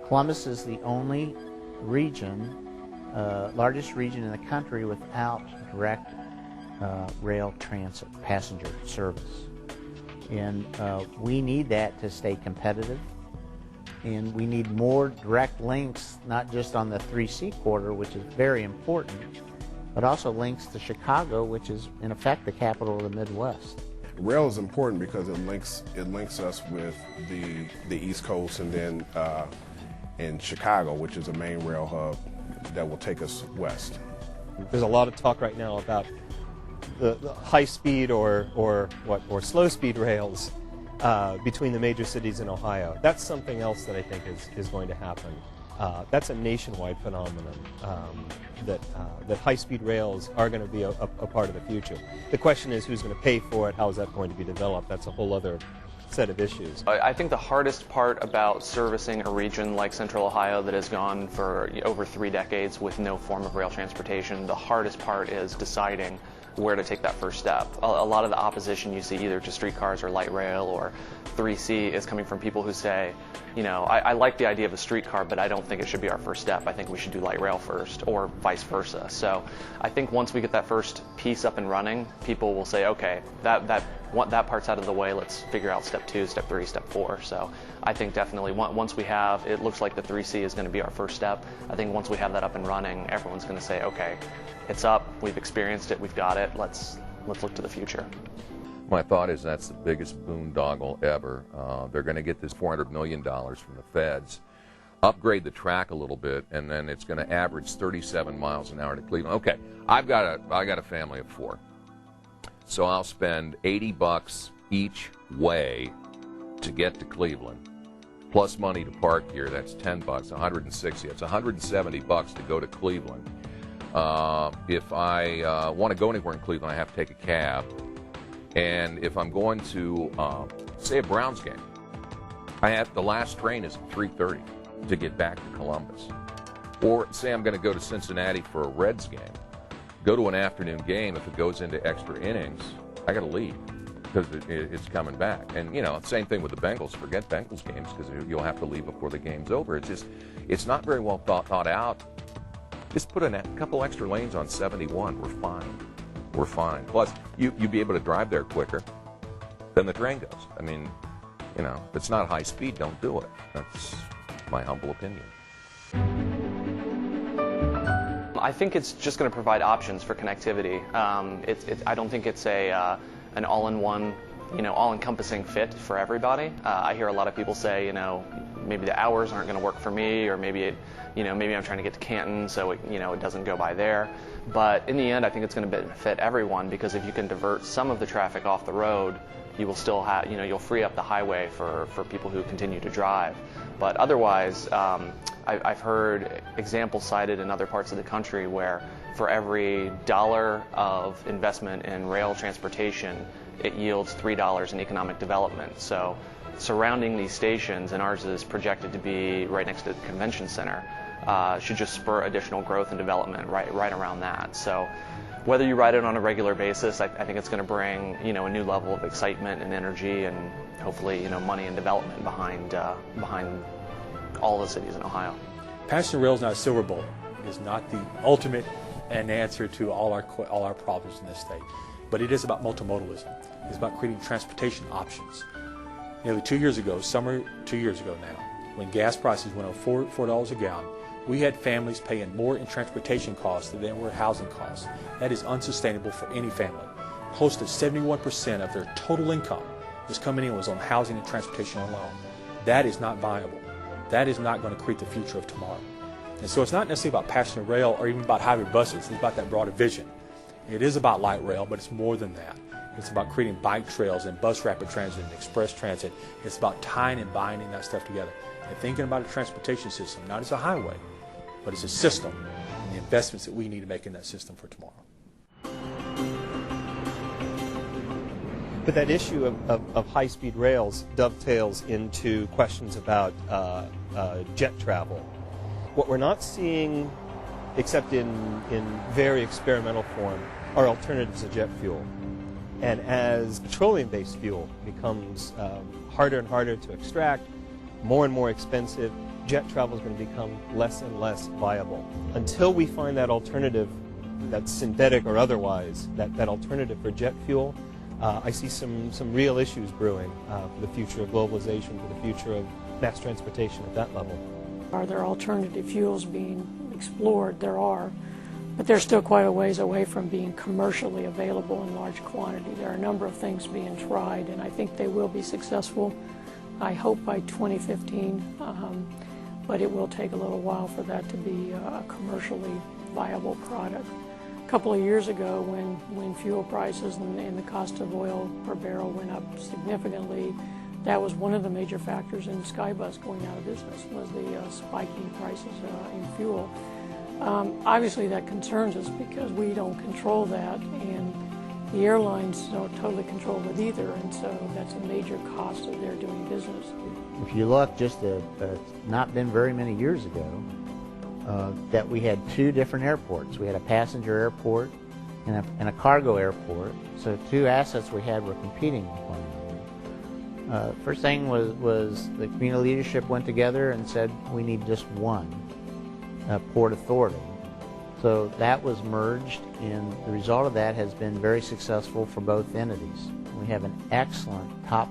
Columbus is the only region, largest region in the country without direct rail transit, passenger service. And we need that to stay competitive. And we need more direct links, not just on the 3C corridor, which is very important, but also links to Chicago, which is in effect the capital of the Midwest. Rail is important because it links us with the East Coast, and then in Chicago, which is a main rail hub that will take us west. There's a lot of talk right now about the high speed or slow speed rails between the major cities in Ohio. That's something else that I think is going to happen. That's a nationwide phenomenon, that high-speed rails are going to be a part of the future. The question is who's going to pay for it, how is that going to be developed? That's a whole other set of issues. I think the hardest part about servicing a region like Central Ohio that has gone for over 3 decades with no form of rail transportation, the hardest part is deciding where to take that first step. A lot of the opposition you see either to streetcars or light rail or 3C is coming from people who say, you know, I like the idea of a streetcar, but I don't think it should be our first step. I think we should do light rail first, or vice versa. So I think once we get that first piece up and running, people will say, okay, that part's out of the way, let's figure out step 2, step 3, step 4. So I think definitely once we have, it looks like the 3C is going to be our first step. I think once we have that up and running, everyone's going to say, okay, it's up, we've experienced it, we've got it, let's look to the future. My thought is that's the biggest boondoggle ever. They're going to get this $400 million from the feds, upgrade the track a little bit, and then it's going to average 37 miles an hour to Cleveland. Okay, I got a family of 4, so I'll spend $80 each way to get to Cleveland, plus money to park here. That's $10, 160. That's $170 to go to Cleveland. If I want to go anywhere in Cleveland, I have to take a cab. And if I'm going to, say, a Browns game, the last train is at 3:30 to get back to Columbus. Or say I'm going to go to Cincinnati for a Reds game, go to an afternoon game. If it goes into extra innings, I got to leave because it's coming back. And, you know, same thing with the Bengals. Forget Bengals games because you'll have to leave before the game's over. It's not very well thought out. Just put a couple extra lanes on 71. We're fine. We're fine. Plus, you'd be able to drive there quicker than the train goes. I mean, you know, if it's not high speed, don't do it. That's my humble opinion. I think it's just going to provide options for connectivity. I don't think it's an all-in-one, you know, all-encompassing fit for everybody. I hear a lot of people say, you know, maybe the hours aren't going to work for me, or maybe maybe I'm trying to get to Canton, so it doesn't go by there. But in the end, I think it's going to benefit everyone, because if you can divert some of the traffic off the road, you will still have, you'll free up the highway for people who continue to drive. But otherwise, I've heard examples cited in other parts of the country where for every $1 of investment in rail transportation, it yields $3 in economic development. So surrounding these stations, and ours is projected to be right next to the convention center, should just spur additional growth and development right around that. So whether you ride it on a regular basis, I think it's going to bring a new level of excitement and energy, and hopefully money and development behind all the cities in Ohio. Passenger rail is not a silver bullet. It is not the ultimate and answer to all our problems in this state, but it is about multimodalism. It's about creating transportation options. Nearly 2 years ago, summer 2 years ago now, when gas prices went up $4 a gallon, we had families paying more in transportation costs than there were housing costs. That is unsustainable for any family. Close to 71% of their total income was coming in was on housing and transportation alone. That is not viable. That is not going to create the future of tomorrow. And so it's not necessarily about passenger rail or even about highway buses. It's about that broader vision. It is about light rail, but it's more than that. It's about creating bike trails and bus rapid transit and express transit. It's about tying and binding that stuff together and thinking about a transportation system, not as a highway, but as a system, and the investments that we need to make in that system for tomorrow. But that issue of high-speed rails dovetails into questions about jet travel. What we're not seeing, except in very experimental form, are alternatives to jet fuel. And as petroleum-based fuel becomes harder and harder to extract, more and more expensive, jet travel is going to become less and less viable. Until we find that alternative that's synthetic or otherwise, that alternative for jet fuel, I see some real issues brewing for the future of globalization, for the future of mass transportation at that level. Are there alternative fuels being explored? There are, but they're still quite a ways away from being commercially available in large quantity. There are a number of things being tried, and I think they will be successful, I hope by 2015, but it will take a little while for that to be a commercially viable product. A couple of years ago, when fuel prices and the cost of oil per barrel went up significantly, that was one of the major factors in Skybus going out of business, was the spiking prices in fuel. Obviously that concerns us because we don't control that, and the airlines don't totally control it either, and so that's a major cost of their doing business. If you look, just not been very many years ago, that we had two different airports. We had a passenger airport and a cargo airport, so two assets we had were competing with one another. First thing was the community leadership went together and said we need just one port authority. So that was merged, and the result of that has been very successful for both entities. We have an excellent top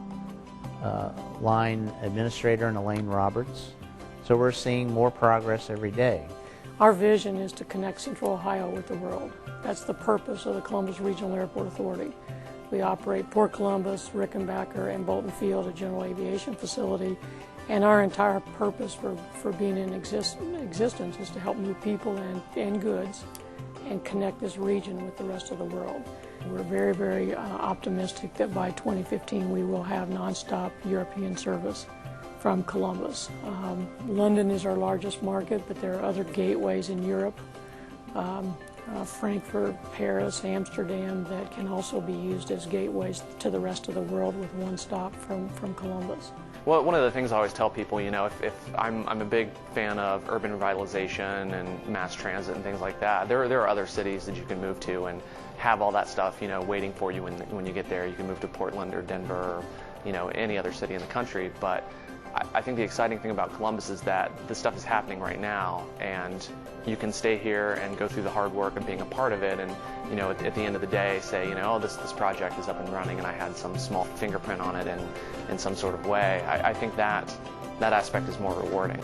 line administrator in Elaine Roberts, so we're seeing more progress every day. Our vision is to connect Central Ohio with the world. That's the purpose of the Columbus Regional Airport Authority. We operate Port Columbus, Rickenbacker, and Bolton Field, a general aviation facility, and our entire purpose for being in existence is to help move people and goods and connect this region with the rest of the world. We're very, very optimistic that by 2015 we will have nonstop European service from Columbus. London is our largest market, but there are other gateways in Europe, Frankfurt, Paris, Amsterdam, that can also be used as gateways to the rest of the world with one stop from Columbus. Well, one of the things I always tell people, if I'm a big fan of urban revitalization and mass transit and things like that. There are other cities that you can move to and have all that stuff, waiting for you when you get there. You can move to Portland or Denver or, any other city in the country. But I think the exciting thing about Columbus is that this stuff is happening right now, and you can stay here and go through the hard work of being a part of it, and at the end of the day say, oh, this project is up and running, and I had some small fingerprint on it in some sort of way. I think that aspect is more rewarding.